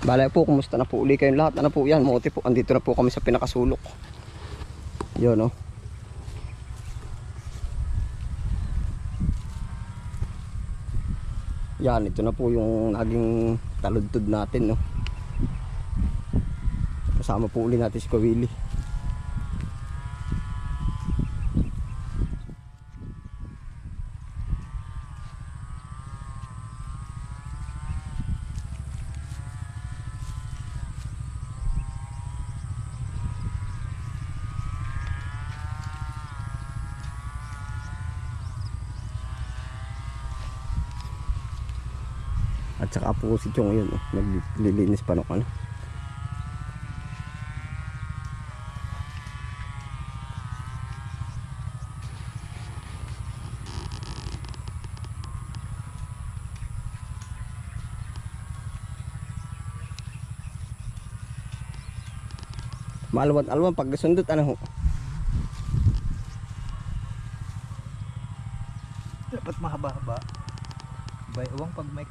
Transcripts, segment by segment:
Balay po, kumusta na po uli kayong lahat? Ano po yan, mote po. Andito na po kami sa pinakasulok. Yun, no. Yan, ito na po yung naging taludtod natin, no. Kasama po uli natin si Kawili. At saka po si Chong yun, naglilinis pa nung ano. Maalwan-alwan pag sundot ano ho. Dapat mahaba-haba. Bay uwang pag may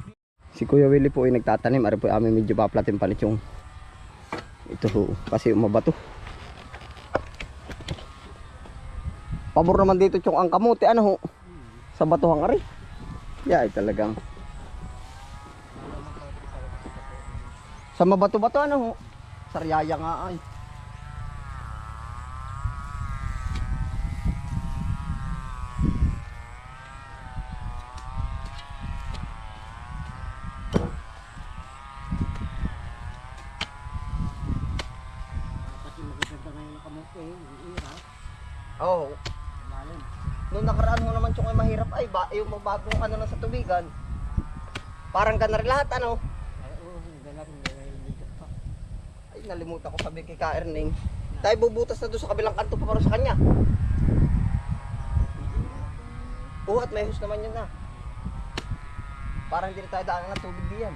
Si Kuya Willie po ay nagtatanim. Ari po amin medyo paplatin pa ni Chong. Ito ho, kasi umabato. Pabor naman dito Chong ang kamote ano ho. Sa batuhang ari. Yeah, ay talagang. Sa mabato-bato ano ho. Saryaya nga ay. Oo. Noong nakaraan mo naman Chong ay mahirap ay ba yung mabagong ano na sa tubigan. Parang ganar lahat ano. Ay nalimutan ko sabi kay Ka Erning. Tayo bubutas na doon sa kabilang kanto pa para sa kanya. At may hus naman yun na. Parang hindi na tayo daan ng tubig diyan.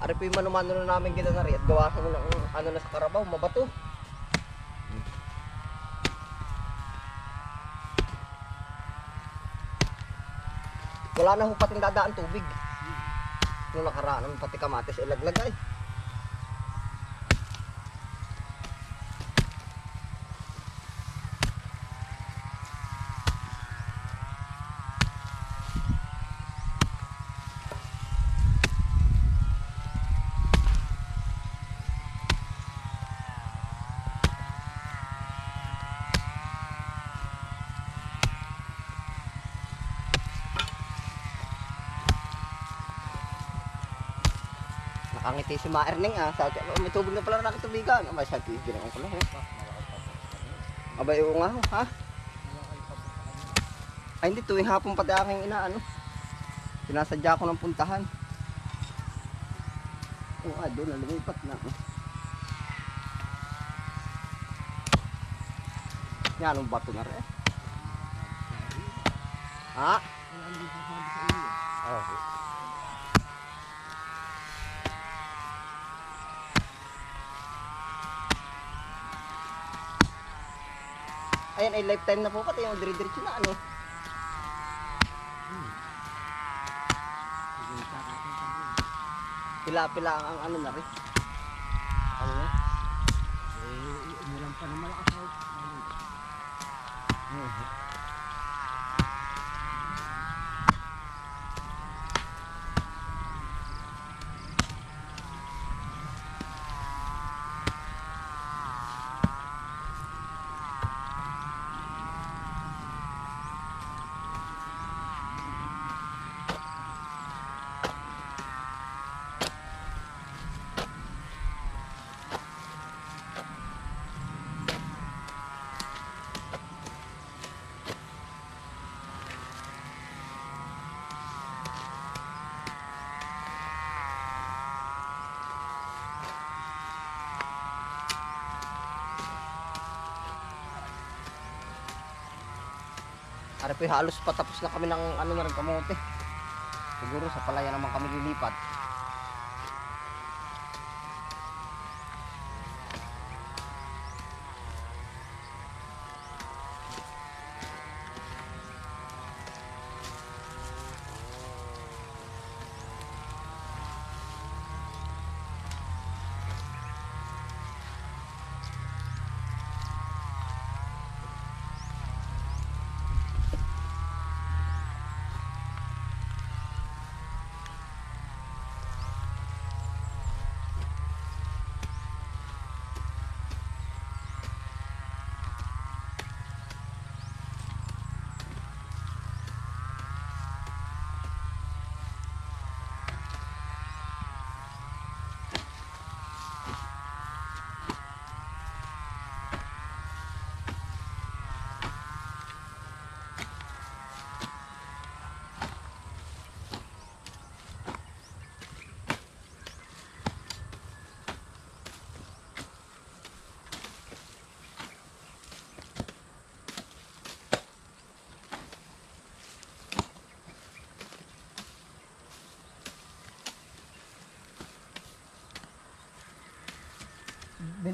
Ari po yung manumano na namin ginanari at gawa ko ng ano na sa karabaw, mabato. Wala na ho pating dadaan tubig. Nung nakaraan naman pati kamatis ilaglag ay. Nakangiti si Ma Erning sabi may tubig na pala nakitubigan. Abay sa tigil ang kulo. Abay oo nga ho, ha? Ay hindi tuwing hapon pati aking inaano. Sinasadya ko ng puntahan. Doon na lumipat na. Yan ang bato na rin. Ha? Oh. Ayan ay lifetime na po pati yung dire-diretso na ano. Pila-pila ang ano na rin. Ano na? umulan pa ng malakas. Ari po halos patapos na kami ng ano na rin kamote. Siguro sa palaya naman kami lilipat.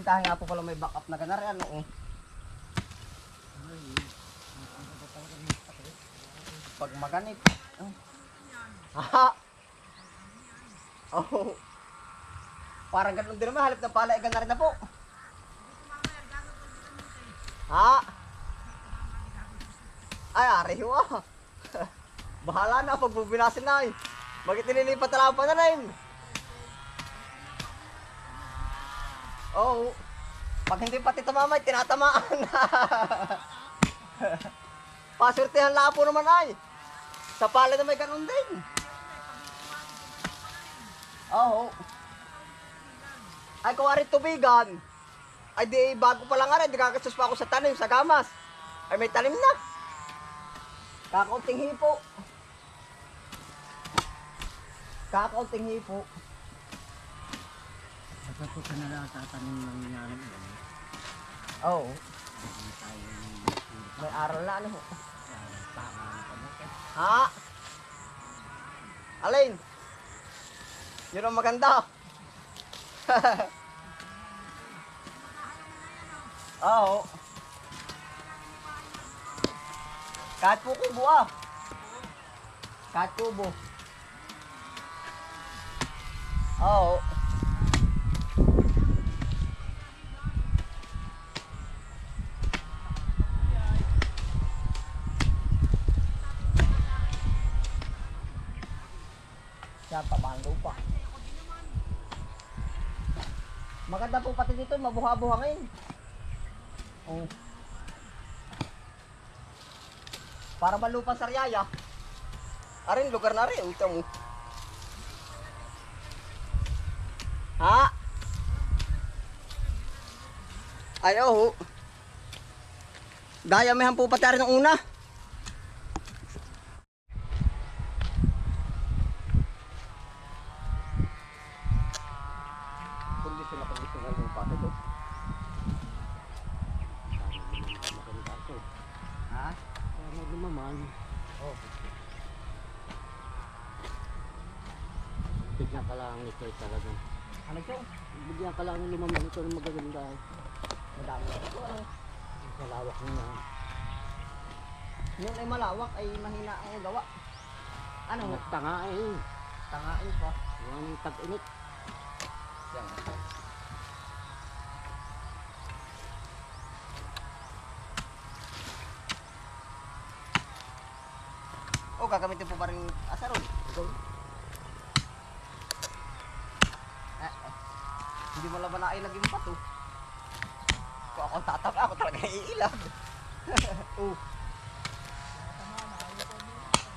Bintahan nga po pala may backup na ganar ano oh. Pag maganit. Oh. Haha. Oh. Parang ganun din naman halip ng pala ay ganar na po. Ha? Ay, ari ho ah. Bahala na pag bubinasin na eh. Bakit nililipat na lang pa na rin? Oo. Pag hindi pati tumamay, tinatamaan na. Pasurtihan lang po naman ay. Sa pala na may ganun din. Oo. Ay, kuwari tubigan. Ay, di bago pa lang nga rin. Di kakasus pa ako sa tanim, sa gamas. Ay, may tanim na. Kakaunting hipo. Kakaunting hipo. Dapat po ka na lang tatanim ng nangyari mo. Oo. May aral na ano ho. Ha? Alin? Yun ang maganda. Oo. Kahit po kubo ah. Kahit kubo. Oo. Yan, pamanggo pa. Maganda po pati dito, mabuha-buhangin. Oh. Para malupa sa Riyaya. Arin, lugar na rin. Utang mo. Ha? Ay, oh. Dayamihan po pati rin ng una. Kondisyon na kondisyon na yung pati doon. Ha? Para lumaman. Oh. Bigyan ka lang ito talaga. Ano ito? Bigyan ka lang ng lumaman ito ng magaganda. Madami na ito. Ano? Sa lawak niya. Yun ay malawak ay mahina ang gawa. Ano? Nagtanga eh. Tangain pa. Yung tag-init. Yan. Oh, gagamitin po pa rin asarol. Hindi mo laban na ilag yung pato. Kung ako tatap, ako talaga iilag. Oh.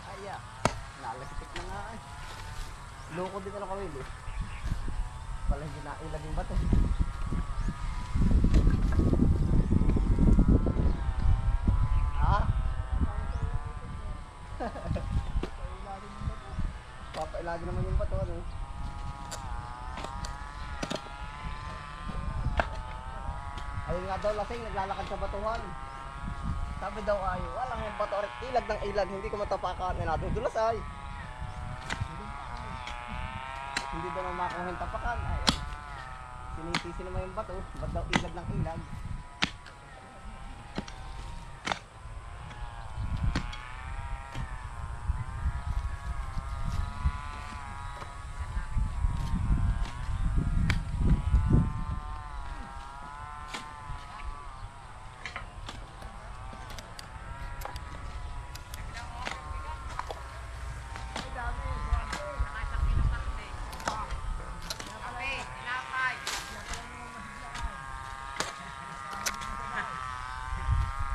Aya. Nalasitik na nga eh. Loko din na kawil eh. Pala hindi na ilag yung bato. Ha? Papailagin naman yung bato ano. Ayun nga daw lasing, naglalakad sa batuhan. Sabi daw ay, walang yung bato rin, ilag ng ilag, hindi ko matapakan. Ay nadudulas ay. Hindi daw makakuhin tapakan. Ay, sinisisi naman yung bato, ba't daw ilag ng ilag.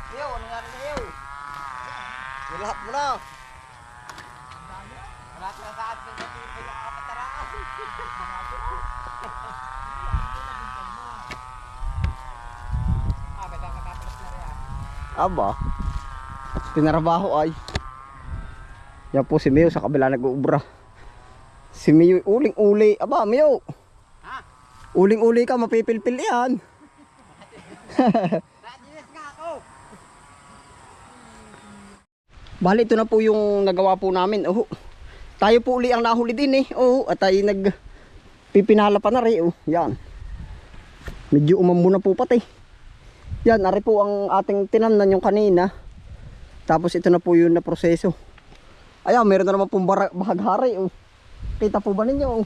Yo, ano nangyari sa'yo? Nilahat mo na. Lahat na saan ko sa tipo yung kapataraan. Bedang kakapalas na rin. Aba, pinarabaho ay. Yan po si Mio sa kabila nag-uubra. Si Mio uling-uli. Aba, Mio. Ha? Uling-uli ka, mapipilpil yan. Bali, ito na po yung nagawa po namin. Oh, tayo po uli ang nahuli din eh. Oh, at tayo pipinala pa na rin. Oh, yan. Medyo umambo na po pati. Yan, ari po ang ating tinamnan yung kanina. Tapos ito na po yun na proseso. Ayan, meron na naman pong bahaghari. Oh. Kita po ba ninyo? Oh.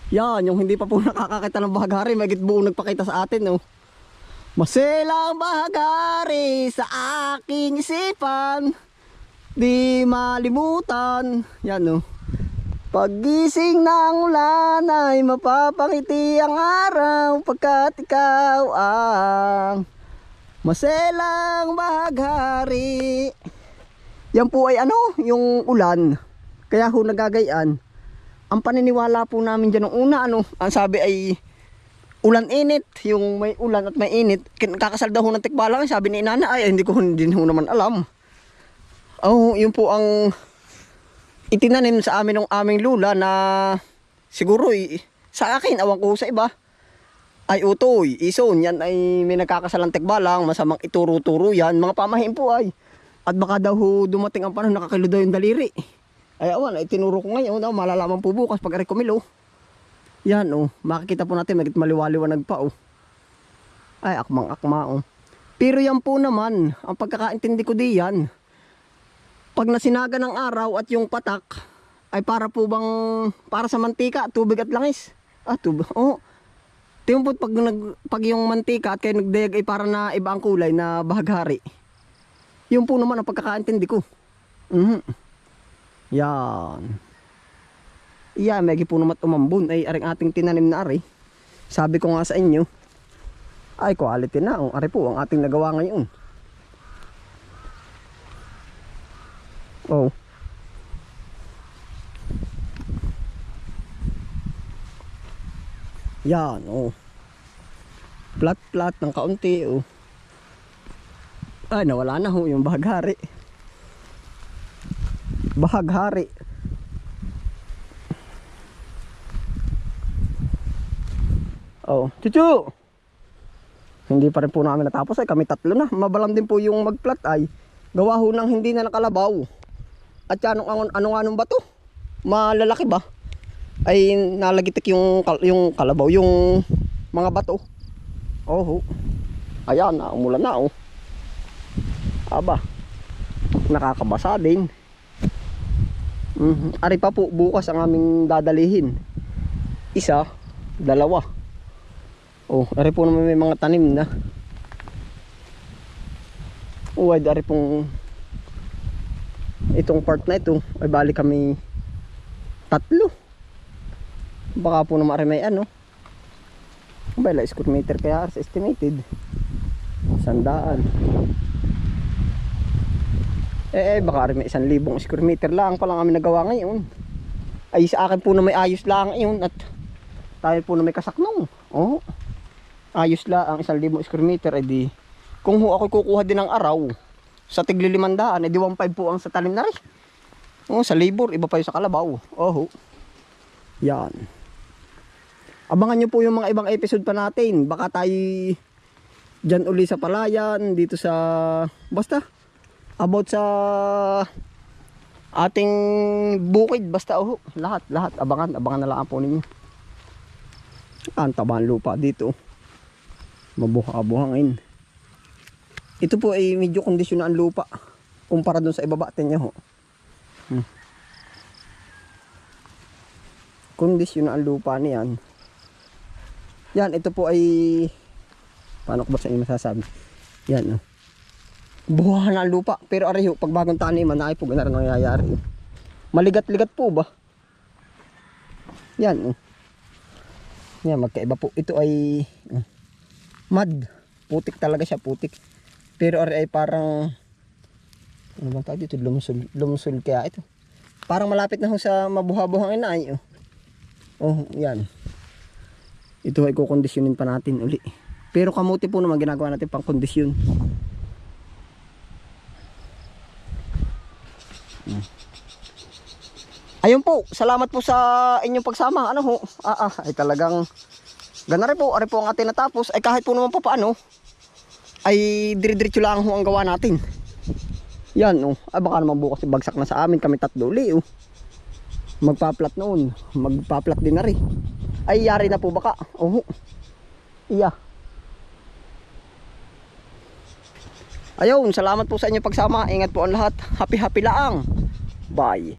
Yan, yung hindi pa po nakakakita ng bahaghari, magit buong nagpakita sa atin. Oh. Masilang bahaghari sa aking isipan, di malimutan. Yan oh. Paggising ng ulan ay mapapangiti ang araw, pagkat ikaw ang maselang bahaghari. Yan po ay ano, yung ulan. Kaya ho nagagayan. Ang paniniwala po namin dyan nung una, ano, ang sabi ay ulan init. Yung may ulan at may init, kakasal daw ho ng tikbalang. Sabi ni inana, ay hindi ko din ho naman alam. Oh, yun po ang itinanim sa amin ng aming lula na siguro sa akin, awan ko sa iba, ay utoy, ison, yan ay may nagkakasalang tikbalang, masamang ituro-turo yan, mga pamahiin po ay. At baka daw dumating ang panahon, nakakilo daw yung daliri. Ay awan, ay tinuro ko ngayon, malalaman po bukas pag rekomilo. Yan oh, makikita po natin, magit maliwaliwanag pa oh. Ay akmang-akma oh. Pero yan po naman, ang pagkakaintindi ko diyan, pag nasinaga ng araw at yung patak ay para po bang para sa mantika, tubig at langis. Tubig. Oh. Timpot pag yung mantika at kayo nagdayag ay para na iba ang kulay na bahaghari. Yun po naman ang pagkakaintindi ko. Yan. Iya, may po naman umambon ay aring ating tinanim na ari. Sabi ko nga sa inyo, ay quality na. Ari po ang ating nagawa ngayon. Oh. Yan, oh. Plat-plat ng kaunti, oh. Ay, nawala na ho yung bahaghari. Bahaghari. Oh, chuchu. Hindi pa rin po namin natapos ay kami tatlo na. Mabalam din po yung magplat ay. Gawa ho ng hindi na nakalabaw. At yan, ano nga nung bato? Malalaki ba? Ay nalagitik yung kalabaw, yung mga bato. Oh, ayan na, umulan na oh. Aba, nakakabasa din. Ari pa po bukas ang aming dadalihin. Isa, dalawa. Oh, ari po naman may mga tanim na. Oh, ay ari pong itong part na ito ay bali kami tatlo. Baka po naman may ano bala square meter kaya sa estimated 100. Baka may 1,000 square meter lang palang kami nagawa ngayon. Ay sa akin po na may ayos lang ngayon at tayo po na may kasaknong. Oh, ayos lang ang 1,000 square meter. Ay di kung ho ako kukuha din ng araw sa tigli 500, edi 1.5 po ang sa talim na rin. Oh, sa labor, iba pa yung sa kalabaw. Oh, yan. Abangan nyo po yung mga ibang episode pa natin. Baka tayo dyan uli sa palayan, dito sa, basta, about sa ating bukid. Basta, lahat. Abangan na lang po ninyo. Ang tabang lupa dito. Mabuhangin. Ito po ay medyo kondisyon na ang lupa kumpara dun sa ibaba niya ho. Kondisyon na ang lupa niyan. Yan, ito po ay paano ko ba sa inyo masasabi? Yan oh. Buhahan na ang lupa, pero ariho pag bagong taniman na ay po ganun nangyayari. Maligat-ligat po ba? Yan oh. Yan, magkaiba po. Ito ay mud. Putik talaga siya, putik. Pero ay parang ano bang tawag dito? Lumusul kaya ito. Parang malapit na ho sa mabuha-buhangin na ay. Oh, yan. Ito ay kukondisyonin pa natin uli. Pero kamuti po naman ginagawa natin pang kondisyon. Ayun po, salamat po sa inyong pagsama. Ano ho? Ay talagang ganari po, ari po ang atin natapos. Ay kahit po naman po paano, ay dire-diretso lang ho ang gawa natin. Yan oh, ay baka naman bukas bagsak na sa amin, kami tatlo uli oh. Magpa-plat noon, magpa-plat din na rin. Ay yari na po baka. Oh. Iya. Ayun, salamat po sa inyong pagsama. Ingat po ang lahat. Happy lang. Bye.